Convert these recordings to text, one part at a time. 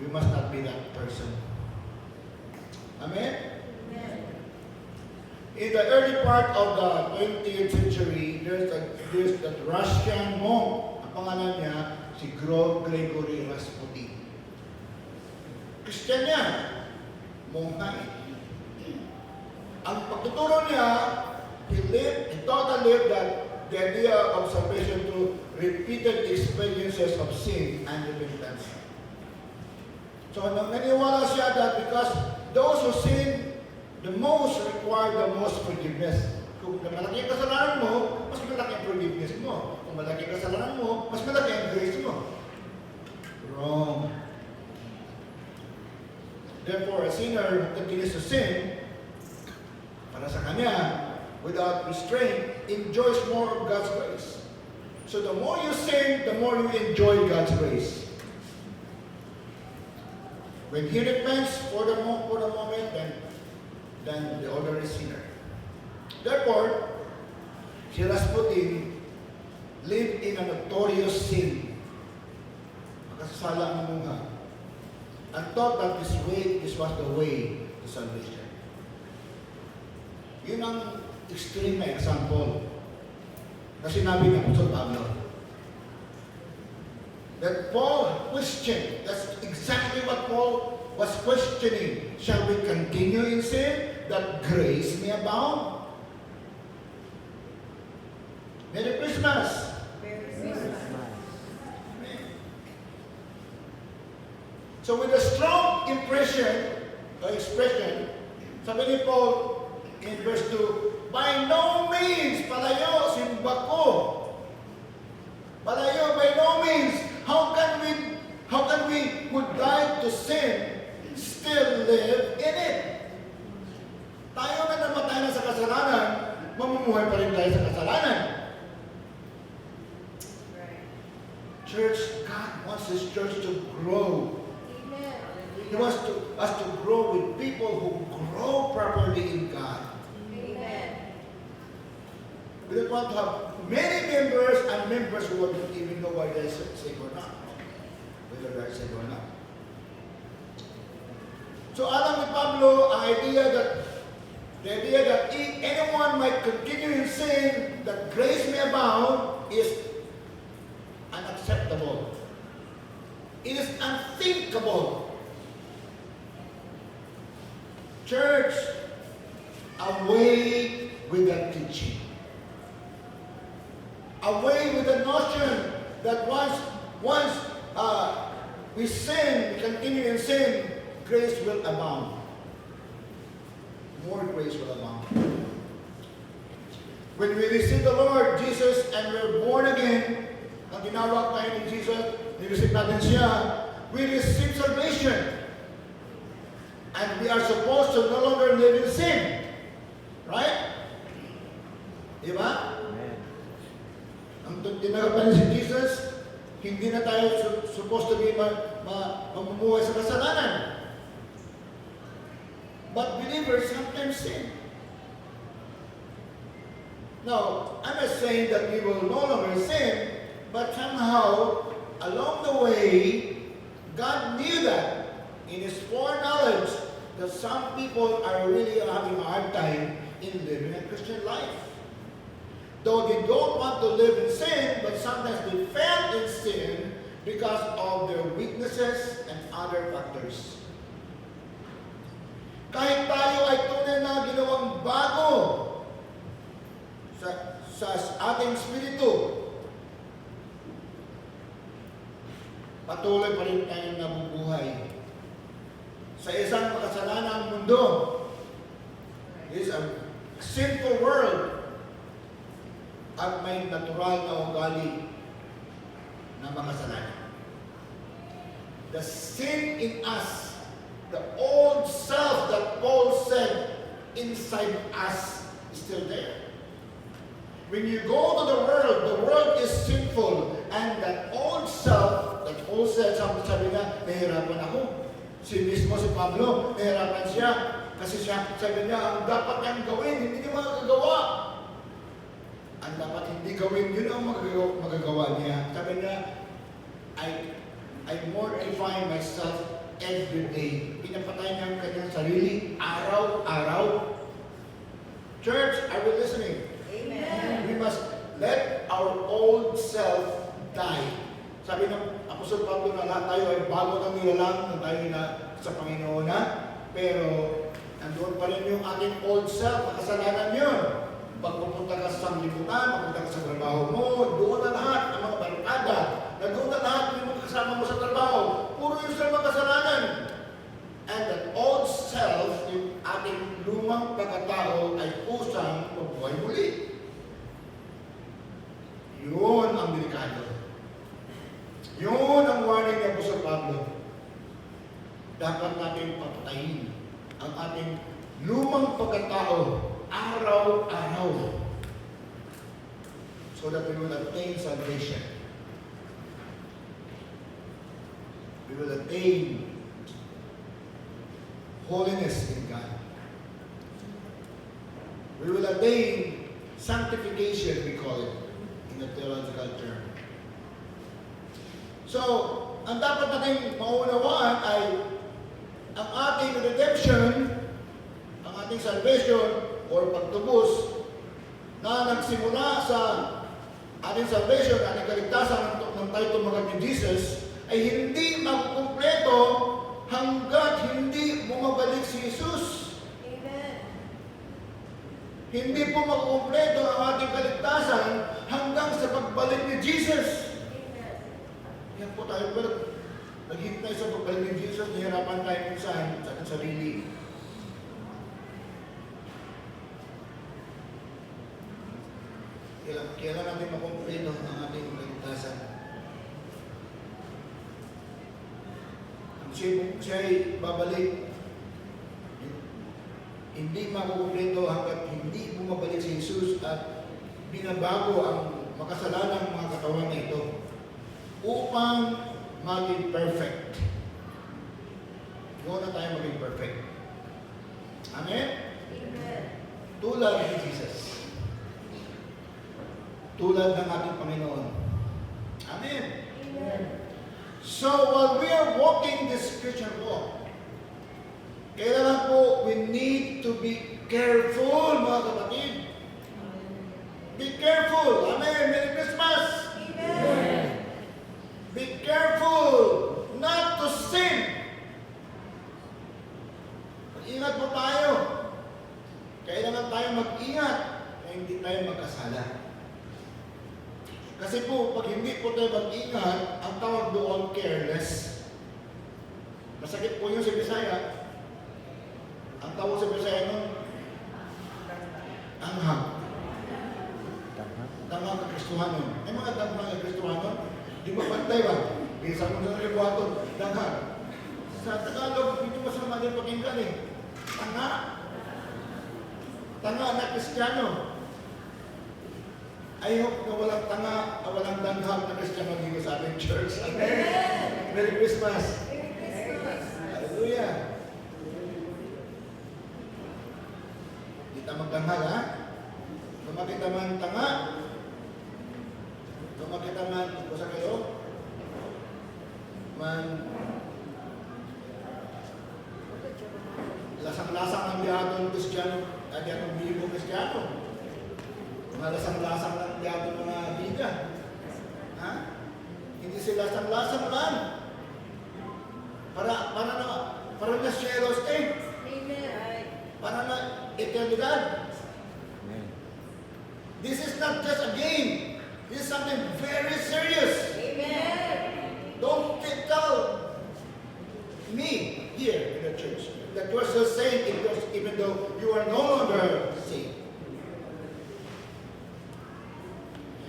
We must not be that person. Amen? Amen. In the early part of the 20th century, there's that Russian monk. Ang pangalan niya, si Gregory Rasputin. Christian yan. Mongha eh. Ang pagtuturo niya, he taught and lived that the idea of salvation through repeated experiences of sin and repentance. So naniwala siya that because those who sin the most require the most forgiveness. Kung malaki ang kasalanan mo, mas malaki ang forgiveness mo. Kung malaki ang kasalanan mo, mas malaki ang grace mo. Wrong. Therefore, a sinner who continues to sin, para sa kanya, without restraint, enjoys more of God's grace. So the more you sin, the more you enjoy God's grace. When he repents for the moment, then the ordinary sinner. Therefore, si Rasputin lived in a notorious sin. Makasasala ang mungha. And thought that this was the way to salvation. Yun ang extreme na example na sinabi ng Apostol Pablo. That Paul questioned, that's exactly what Paul was questioning. Shall we continue in sin that grace may abound? Merry Christmas! Merry Christmas. So with a strong expression, sabi ni Paul in verse 2, by no means, palayo, simba ko. Palayo, by no means, how can we who died to sin still live in it? Tayo na namatay na sa kasalanan, mamumuhay pa rin tayo sa kasalanan. Right. Church, God wants His church to grow. Amen. He wants us to grow with people who grow properly in God. Amen. We don't want to have many members and members who don't even know whether they're saved or not. Whether they're saved or not. So alam ni Pablo, the idea that anyone might continue in sin, that grace may abound, is unacceptable. It is unthinkable. Church, away with that teaching. Away with the notion that once we sin, we continue in sin, grace will abound. More grace will abound. When we receive the Lord Jesus and we're born again, ang tinawag tayo ni Jesus, ni-receive natin siya, we receive salvation. And we are supposed to no longer live in sin. Right? Diba? Amen. Ang tinagapan si Jesus, hindi na tayo supposed to be mamumuhay sa kasalanan. But believers sometimes sin. Now, I'm not saying that we will no longer sin, but somehow, along the way, God knew that in His foreknowledge that some people are really having a hard time in living a Christian life. Though they don't want to live in sin, but sometimes they fail in sin because of their weaknesses and other factors. Kahit tayo ay tunay na ginawang bago sa ating espiritu, patuloy pa rin tayong nabubuhay sa isang makasalanang mundo. It is a sinful world at may natural na ugali na makasalanan. The sin in us, the old self that Paul said inside us is still there. When you go to the world is sinful, and that old self, that Paul said, sabi niya, nahihirapan ako. Si Pablo, nahihirapan siya. Kasi sabi niya, ang dapat niyang gawin, hindi niya magagawa. Ang dapat hindi gawin, yun ang magagawa niya. Sabi niya, I mortify myself every day. Pinapatay niya ang kanyang sarili araw-araw. Church, are we listening? Amen. We must let our old self die. Sabi ng Apostol Pablo na lahat tayo ay bago ng nilalang nung tayo na sa Panginoon na, pero nandoon pa rin yung ating old self, makasalanan yun. Pag pupunta ka sa sanglibutan, pupunta ka sa trabaho mo, doon na lahat ang mga barkada, na doon na lahat yung mga kasama mo sa trabaho, puro yung sa mga kasalanan. And that old self, yung ating lumang pagkatao ay kusang mabuhay muli. Yun ang delikado. Yun ang warning niya po sa Pablo. Dapat natin papatayin ang ating lumang pagkatao araw-araw so that we will attain salvation. We will attain holiness in God. We will attain sanctification, we call it, in the theological term. So, ang dapat natin maunawaan ay ang ating redemption, ang ating salvation, or pagtubos na nagsimula sa ating salvation, ating kaligtasan ng tayo tumanggap ni Jesus, ay hindi magkumpleto hanggat hindi bumabalik si Jesus. Amen. Hindi po magkumpleto ang ating kaligtasan hanggang sa pagbalik ni Jesus. Amen. Yan po tayo, pero naghintay sa pagbalik ni Jesus, nahirapan tayo minsan sa ating sarili. Kailan natin makumpleto ang ating kaligtasan? Ang siya'y babalik, hindi makukumpleto hanggat hindi bumabalik si Jesus at binabago ang makasalanang mga katawan na ito upang maging perfect. Huwag na tayo maging perfect. Amen? Amen. Tulad ni Jesus. Tulad ng ating Panginoon. Amen. Amen. So, while we are walking this Christian walk, kailangan po, we need to be careful, mga kapatid. Be careful. Amen. Merry Christmas. Amen. Be careful not to sin. Mag-ingat po tayo. Kailangan tayo mag-ingat na hindi tayo magkasala. Kasi po, pag hindi po tayo mag-ingat, ang tawag doon careless. Masakit po yun sa Bisaya. Ang tawag sa Bisaya nun, anghang. Tanghang ka Kristuhanon. May mga tanghang ka Kristuhanon. Di ba pantay ba? Isa mo sa libuhaton, tanghang. Sa Tagalog, hindi masama din pakinggan eh. Tanga. Tanga na Kristiyano. I hope na walang tanga, walang danghang na Kristiyano dito sa ating church. Amen. Merry Christmas. Merry Christmas. Hallelujah. Di tayo magdanghag, ha? Kung makita man tanga, kung makita man, kung sa kayo, man, lasang-lasang ang diyaton Kristiyano, diyaton Bibo Kristiyano. Mga lasang-lasang ng diyaton mga biga. Ha? Hindi sila lasang-lasang lang. Para na sielos eh. Amen. Para na eternidad. This is not just a game. This is something very serious. Amen. Don't tell me here in the church that you are still saved even though you are no longer saved.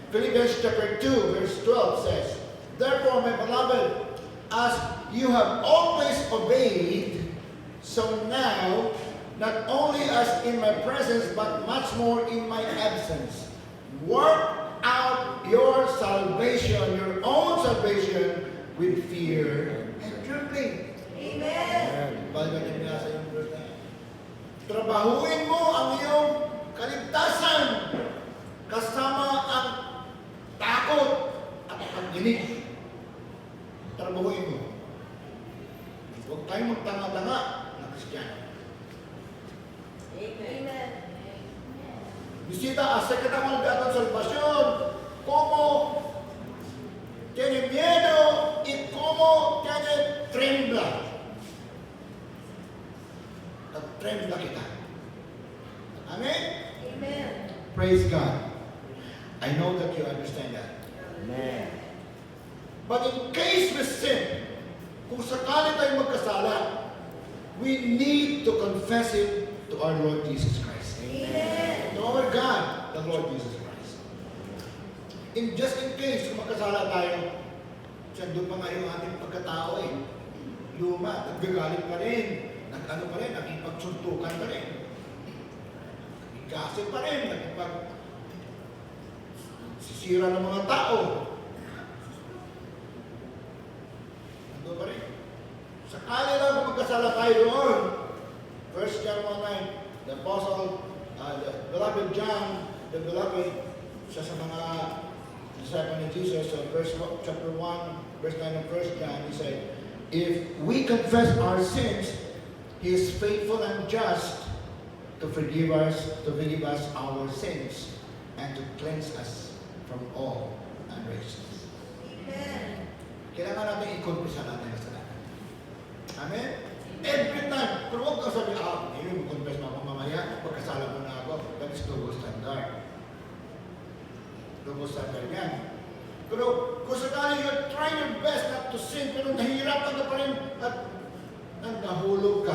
Philippians chapter 2 verse 12 says, "Therefore, my beloved, as you have always obeyed, so now, not only as in my presence, but much more in my absence, work out your salvation, your own salvation, with fear and trembling." Amen. Balikan niya sa iyong verse na yan. Trabahuin mo ang iyong kaligtasan kasama ang takot at pagdinig. Trabahuin mo. Huwag Huwag tayong magtanga-tanga na Kristiyano. Amen. Visita acerca de la salvación, cómo tiene miedo y cómo tiene trembla. Trembla kita. Amen? Amen. Praise God. I know that you understand that. Amen. But in case we sin, kung sakali tayo magkasala, we need to confess it to our Lord Jesus Christ. Amen. To our God, the Lord Jesus Christ. Just in case, kung magkasala tayo, doon pa nga yung ating pagkatao eh. Luma, naggagalit pa rin, nag-ano pa rin, nakipagsuntukan pa rin. Nagkasip pa rin, sisira ng mga tao. Nandun pa rin. Sakali lang kung magkasala tayo doon. 1 John 1:9, the apostle, the beloved John, the beloved, siya sa mga disciple ni Jesus, so chapter 1, verse 9 of 1 John, he said, if we confess our sins, He is faithful and just to forgive us our sins and to cleanse us from all unrighteousness. Amen. Kailangan natin i-confess ang ating kasalanan. Amen? Every time. Pero huwag ka sabi, ngayon, mag-confess na ako mamaya, pagkasala mo na ako. That is double standard. Double standard yan. Pero kung sakali you're trying your best not to sin, pero nahihirapan ka pa rin at nahulog ka,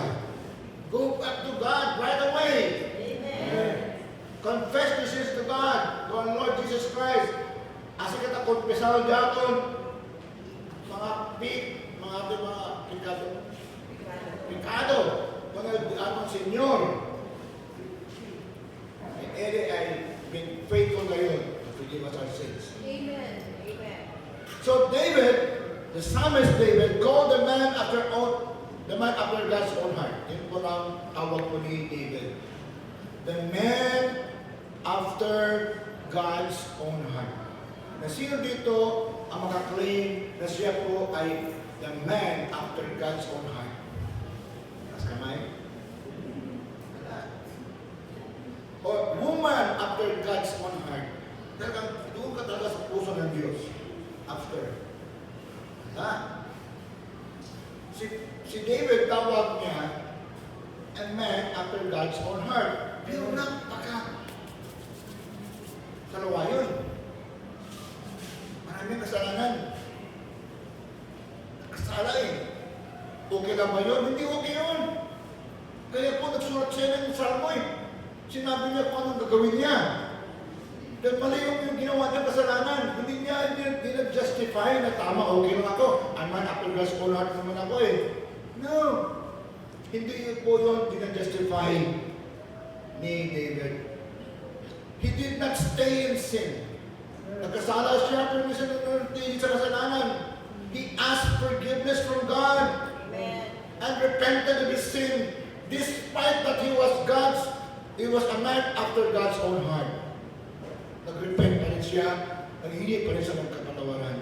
go back to God right away. Amen. Confess your sins to God, to our Lord Jesus Christ. Asa kita konfesal diaton, mga pecado, mga amang Senyor. And I've been faithful ngayon to forgive us our sins. Amen. Amen. So David, the psalmist David, called the man after God's own heart. Yan po ang tawag po ni David. The man after God's own heart. Na sino dito ang makaklaim na siya po ay the man after God's own heart? Mas kamay? Wala. Or woman after God's own heart. Talagang doon ka talaga sa puso ng Diyos. After. Wala. Si David, tawag niya, a man after God's own heart. Pero napaka salawa yun. Maraming kasalanan. Kasala eh. Okay lang ba yun? Hindi okay yun. Kaya po nagsulat siya ng salmo eh. Sinabi niya kung anong gagawin niya. Dahil mali yung ginawa niya kasalanan. Hindi niya justify na tama, okay lang ako. A man after God's own heart naman ako eh. No. Hindi yun po yun justify ni David. He did not stay in sin. Nagkasala siya pero hindi siya nanatili sa kasalanan. He asked forgiveness from God. Amen. And repented of his sin. Despite that he was a man after God's own heart. Nag-repent pa rin siya, naghingi pa rin siya ng kapatawaran.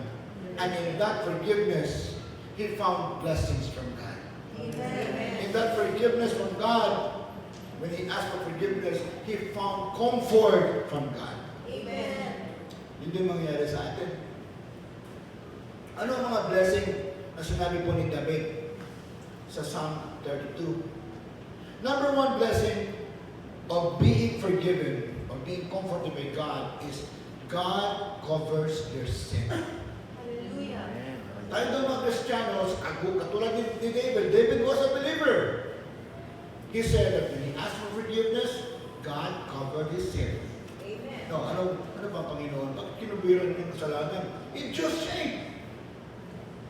And in that forgiveness, he found blessings from God. Amen. In that forgiveness from God, when he asked for forgiveness, he found comfort from God. Amen. Yun din mangyayari sa atin. Ano ang mga blessing na sinabi po ni David sa Psalm 32? Number one blessing of being forgiven or being comforted by God is God covers your sin. Hallelujah. Tayo daw mga Kristiyanos, katulad ni David, David was a believer. He said that when he asked for forgiveness, God covered his sin. Amen. No, ano ba Panginoon? Bakit kinubiran niyo yung kasalanan? It's just shame.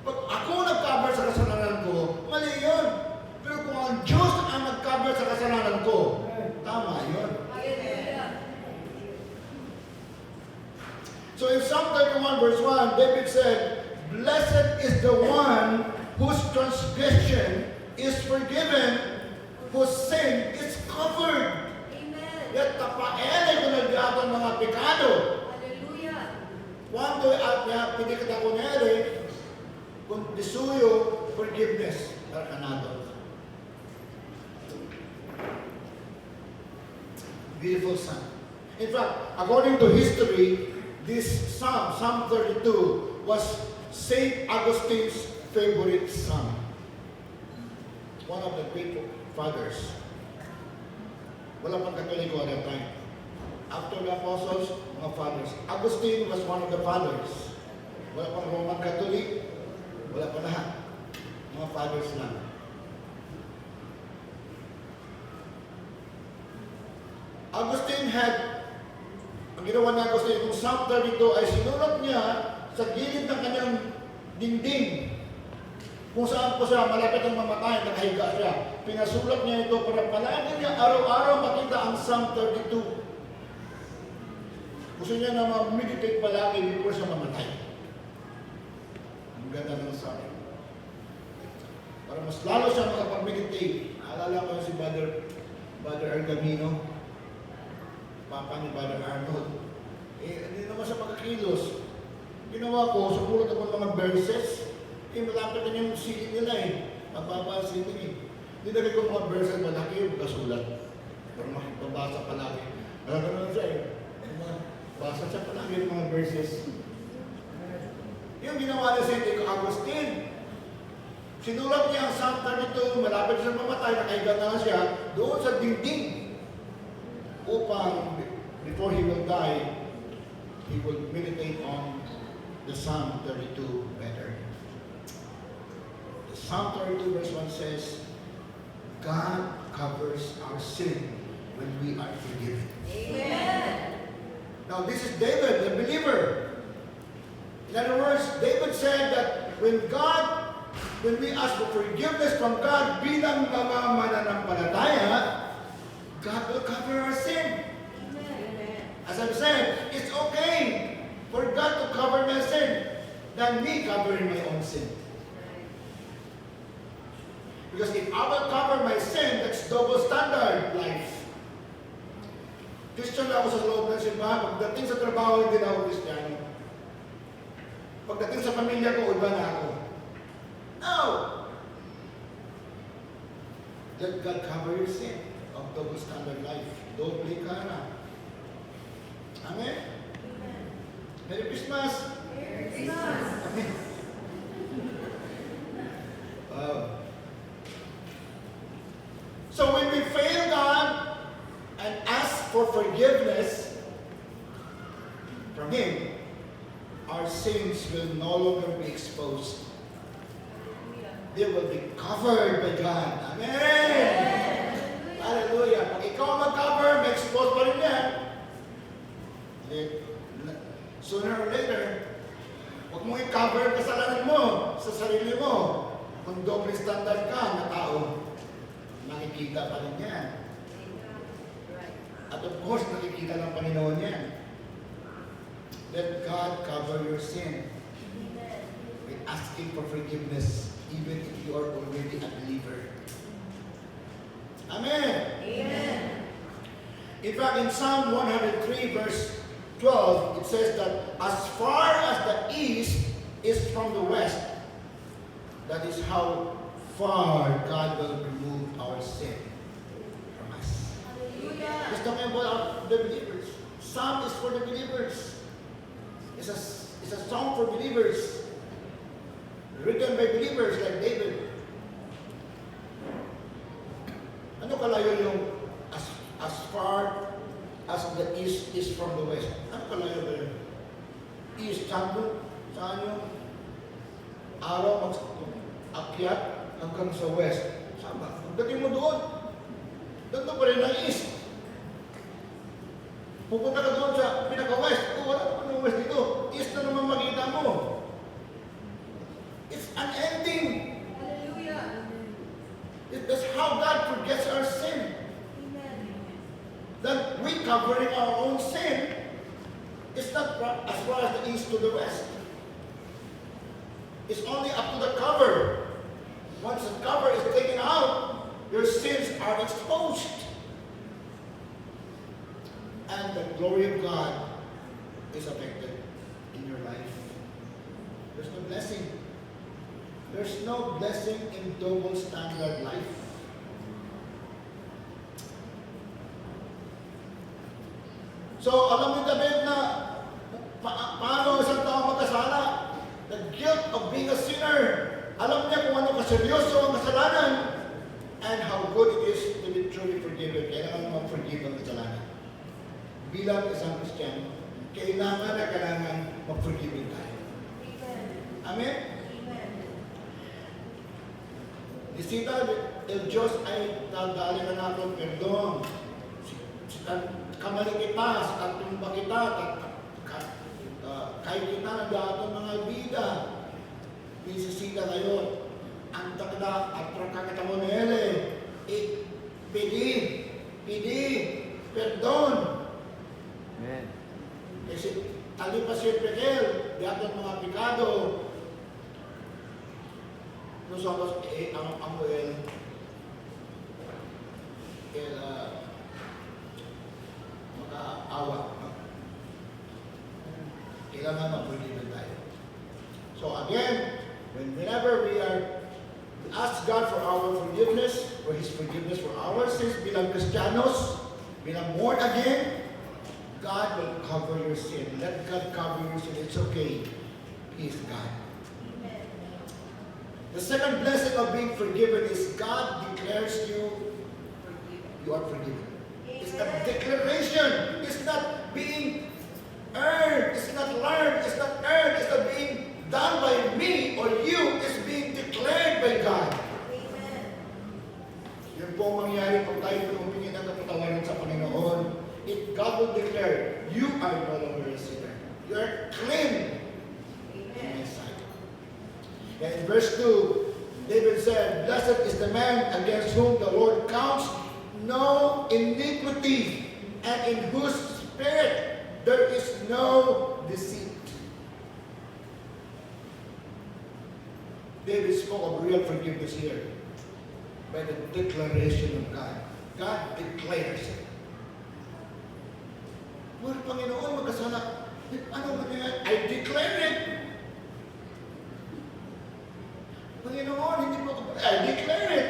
Pag ako nag-cover sa kasalanan ko, mali yun. Pero kung ang Diyos ang nag-cover sa kasalanan ko, tama yun. Hallelujah. So in Psalm 31 verse 1, David said, blessed is the one whose transgression is forgiven, whose sin is covered. Amen. Yat tapaele ko nagyato ang mga pekado. Hallelujah. Cuando pinikatawan nere, kung disuyo, forgiveness are another. Beautiful psalm. In fact, according to history, this psalm, Psalm 32, was Saint Augustine's favorite psalm. One of the great fathers. Wala pang Katoliko at that time. After the apostles, mga fathers. Augustine was one of the fathers. Wala pang Roman Catholic. Wala pa lahat. Mga fathers lang. Augustine ang ginawa ni Augustine, kung Psalm 32 ay sinulat niya sa gilid ng kanyang dingding. Kung saan po siya malapit ang mamatay, nakahiga siya. Pinasulat niya ito para palagi niya araw-araw makita ang Psalm 32. Gusto niya na ma-meditate palagi before siya mamatay. Ang ganda ng Psalm. Para mas lalo siya makapag-meditate. Alala ko si Brother Argamino, papa ni Brother Arnold. Hindi naman siya makakilos. Ginawa ko, sumulat ako ng mga verses. Malapit na yung sili nila Magbabasa Dinagay ko mga verses, malaki yung kasulat. Para makipabasa palagi. Ganun siya Basa siya palagi yung mga verses. Yung ginawa ni St. Augustine, sinulat niya ang Psalm 32, malapit siya mamatay, nakahiga na siya, doon sa dingding. Upang, before he will die, he will meditate on the Psalm 32 better. The Psalm 32 verse 1 says, God covers our sin when we are forgiven. Amen. Now this is David, the believer. In other words, David said that when we ask for forgiveness from God bilang mga mananampalataya, God will cover our sin. Amen. As I've said, it's okay for God to cover my sin than me covering my own sin. Because if I will cover my sin, that's double standard life. Christian ako sa loob ng simbahan. Pagdating sa trabaho, hindi na ako Kristiyano. Pagdating sa pamilya ko, iba na ako. No! Let God cover your sin of double standard life. Don't play kara. Amen? Merry Christmas! Merry Christmas. Amen. So when we fail God and ask for forgiveness from Him, our sins will no longer be exposed. They will be covered by God. Amen! Hallelujah! Pag ikaw mag-cover, may expose pa rin yan. Sooner or later, huwag mong i-cover ang kasalanan mo sa sarili mo. Kung doble standard ka na tao, nakikita pa rin yan. At of course, nakikita ng Panginoon yan. Let God cover your sin with asking for forgiveness, even if you are already a believer. Amen. Amen. In fact, in Psalm 103, verse 12, it says that as far as the east is from the west, that is how far God will remove our sin from us. Hallelujah. It's talking about the believers. Psalm is for the believers. It's a song for believers. Written by believers like David. Ano kalayo yung as far as the east is from the west? Ano kalayo ba yun? East, saan yung araw akyat hanggang sa west? Saan ba? Pagdating mo doon, doon pa rin ang east. Pupunta ka doon sa pinaka-west. Wala naman ng west dito. East na naman makita mo. It's unending. Hallelujah. That's how God forgets our sin. Amen. That we covering our own sin is not as far as the east to the west. It's only up to the cover. Once the cover is taken out, your sins are exposed. And the glory of God is affected in your life. There's no blessing. There's no blessing in double standard life. So, alam mo David na paano isang tao magkasala? The guilt of being a sinner. Alam niya kung ano kaseryoso ang kasalanan and how good it is to be truly forgiven. Kailangan mag-forgive ang kasalanan. Bilang isang Kristiyano, kailangan mag-forgive tayo. Amen? Isita, el Diyos ay nagdali na natin perdon. Kamali kita, sa tatumba kita, kahit kita nagdato mga bida, bisisita ngayon, ang takda at rakakita mo nele, pidi, perdon. Amen. Kasi tali pa si Pekel, diato mga pikado. No somos ang Amuel, mag-aawa. Kailangan mag-forgive tayo. So again, whenever we ask God for our forgiveness, for His forgiveness for our sins, bilang Kristiyanos, bilang born again, God will cover your sin. Let God cover your sin. It's okay. He is God. The second blessing of being forgiven is God declares you are forgiven. It's a declaration. It's not being earned. It's not learned. It's not earned. It's not being done by me or you. It's being declared by God. Yun po ang mangyayari kung tayo humingi ng kapatawaran sa Panginoon. God will declare, you are no longer a sinner. You are clean in my sight. And in verse 2, David said, blessed is the man against whom the Lord counts no iniquity, and in whose spirit there is no deceit. David spoke of real forgiveness here by the declaration of God. God declares it. Lord, Panginoon, magkasala. Ano ba niya? I declare it. Panginoon, hindi mo ako... I declare it.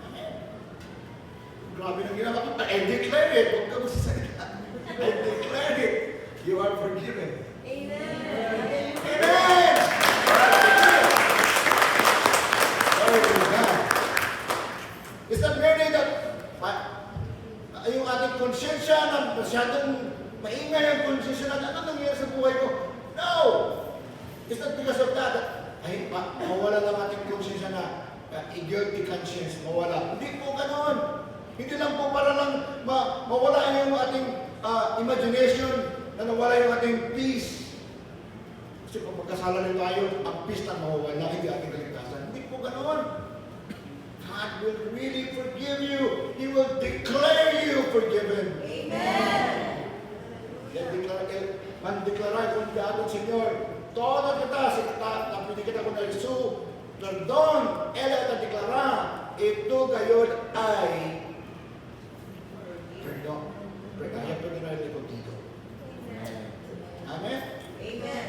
Amen. Grabe nang ginawa ko. I declare it. Huwag ka magsasalita. I declare it. You are forgiven. Amen. Amen! Glory to God. It's not merely that yung ating konsensya na masyadong maingay ang konsensya na ano nangyayari sa buhay ko. No! It's not because of that. Ay, mawala lang ating konsensya na guilty conscience, mawala. Hindi po ganoon. Hindi lang po para lang mawala yung ating imagination, na nawala yung ating peace. Kasi kung magkasala rin tayo, ang peace na mawawala, hindi ating kaligtasan. Hindi po ganoon. God will really forgive you. He will declare you forgiven. Amen. Mandeklara kung dapat, Señor, toda kita, napili kita ko na Isu, perdon, ela ta deklara, ito gayon ay perdon. Kaya ito ginagawa ko dito. Amen? Amen.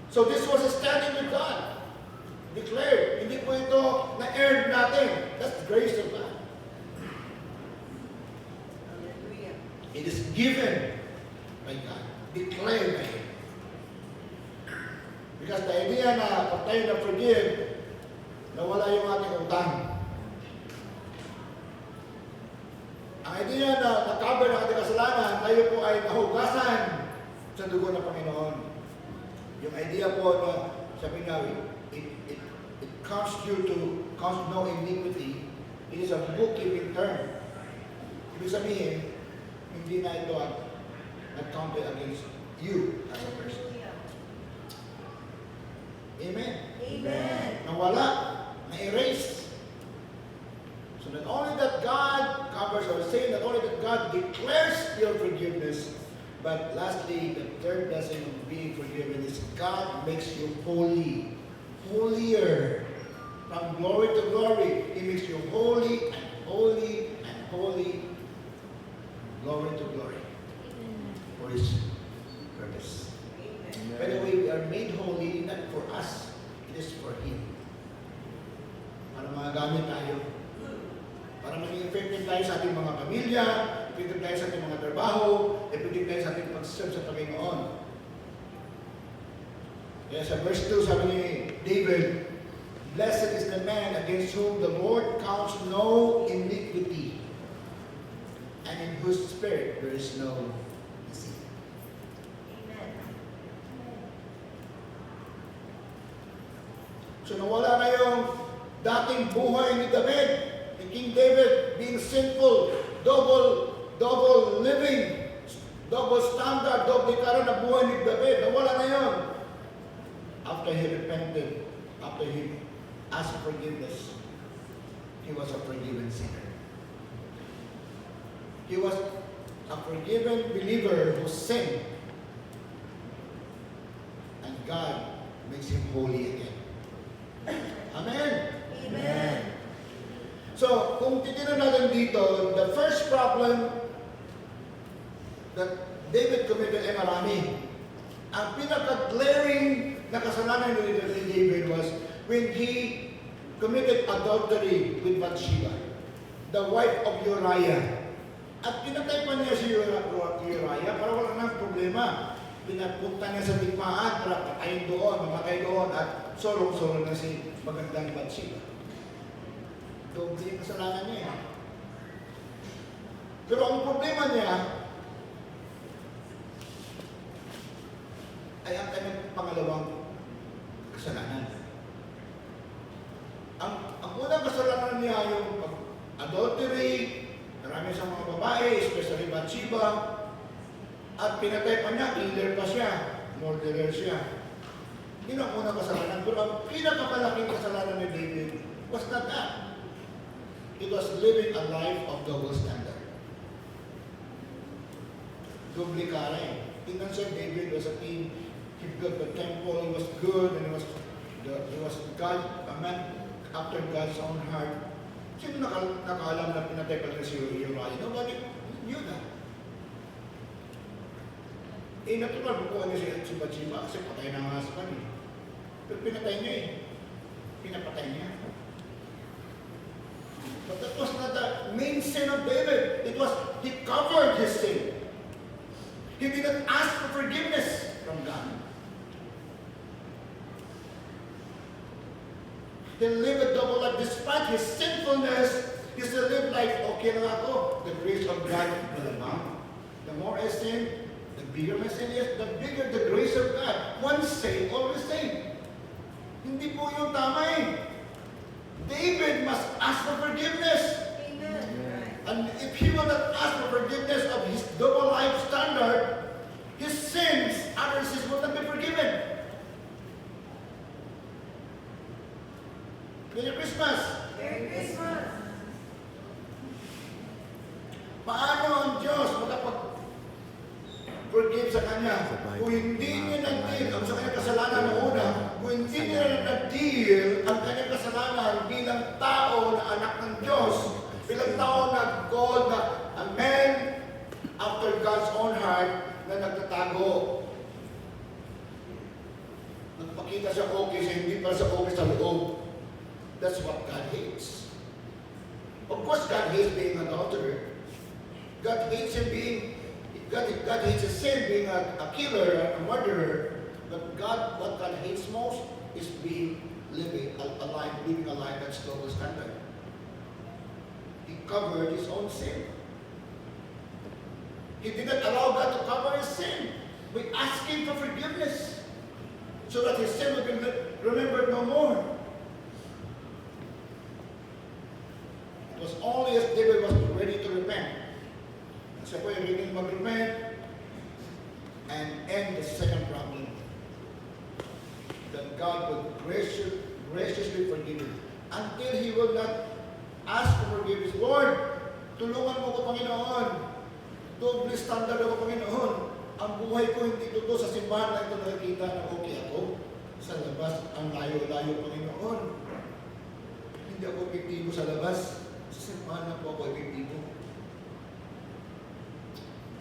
So this was a standing with God. Declared. Hindi po ito na-earn natin. That's the grace of God. Hallelujah. It is given by God. Declared by Him. Because the idea na pag tayo na-forgive, nawala yung ating utang. Ang idea na na-cover ng ating kasalanan, tayo po ay nahugasan sa dugo ng Panginoon. Yung idea po na sabi na, it counts you to count no iniquity. It is a bookkeeping term. Ibig sabihin, hindi na ito nag-counted against you as a person. Amen. Amen. Nawala, na-erase. So not only that God covers our sin, not only that God declares your forgiveness, but lastly, the third blessing of being forgiven is God makes you holy. Holier. From glory to glory, He makes you holy and holy and holy. Glory to glory. For His purpose. Amen. By the way, we are made holy not for us, it is for Him. Para magagamit tayo. Para maging effective tayo sa ating mga pamilya, effective tayo sa ating mga trabaho, effective tayo sa ating pag-serve sa Panginoon. Kaya sa verse 2, sabi ni David, "Blessed is the man against whom the Lord counts no iniquity, and in whose spirit there is no deceit." Amen. So nawala na yung dating buhay ni David, ni King David, being sinful, double living, double standard, double karon na buhay ni David. Nawala na yun. After he repented, after he asked forgiveness, he was a forgiven sinner. He was a forgiven believer who sinned, and God makes him holy again. Amen. Amen. So, kung titignan natin dito, the first problem that David committed ay marami. Ang pinaka-glaring na kasalanan ni David was when he committed adultery with Bathsheba, the wife of Uriah. At pinatay pa niya si Uriah para wala nang problema. Pinapunta niya sa digmaan para patayin doon, mamatay doon, at sorong-sorong na si magandang Bathsheba. Doon yung kasalanan niya. Pero ang problema niya ay ang kanyang pangalawang kasalanan. Ang unang kasalanan niya yung adultery, marami sa mga babae, especially Bathsheba, at pinatay pa niya, killer pa siya, murderer siya. Yun ang unang kasalanan. Pero ang pinakamalaking kasalanan ni David was not that. It was living a life of double standard. Duplicare. Tingnan siya, David was a king. He built the temple. He was good, and he was God, a man after God's own heart. Sino nakaalam na pinatay pa rin si Uriah? Nobody knew that. Natural, bukuhan niya si Bathsheba kasi patay na nga sa kanya. Pero pinatay niya eh. Pinapatay niya. But that was not the main sin of David. It was, he covered his sin. He didn't ask for forgiveness from God. He lived a double life. Despite his sinfulness, he still lived life, okay lang ako. The grace of God will abound. The more I sin, the bigger my sin is, the bigger the grace of God. Once saved, always saved. Hindi po yung tama eh. David must ask for forgiveness. Amen. And if he will not ask for forgiveness of his double life standard, his sins, other sins will not be forgiven. Merry Christmas! Merry Christmas. Paano ang Diyos makapag-forgive sa Kanya? Kung hindi niya nag-deal ang sa kanyang kasalanan na una, kung hindi niya nag-deal ang kanyang kasalanan bilang tao na anak ng Diyos, bilang tao na called na a man after God's own heart na nagtatago. Nagpakita siya okay siya, hindi para sa okay sa loob. That's what God hates. Of course, God hates being an adulterer. God hates him being, God hates his sin being a killer, a murderer. But God, what God hates most is living a life that's double standard. He covered his own sin. He didn't allow God to cover his sin by asking for forgiveness so that his sin would be remembered no more. It was only as David was ready to repent. Siya po yung ready to mag-repent and end the second problem. That God would graciously forgive him. Until he will not ask for forgiveness. Lord, tulungan mo ko, Panginoon. Doble standard ako, Panginoon. Ang buhay ko hindi totoo sa simbahan na ito nakikita na okay ako. Sa labas, ang layo-layo, Panginoon. Hindi ako epektibo sa labas. Sa simbahan na po ako epektibo.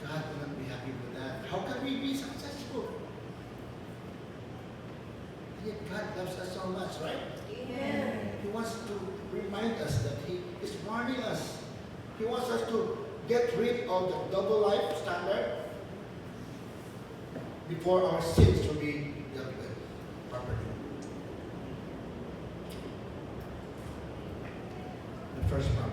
God will not be happy with that. How can we be successful? yet God loves us so much, right? Amen. He wants to remind us that He is warning us. He wants us to get rid of the double life standard before our sins will be dealt with properly. The first part.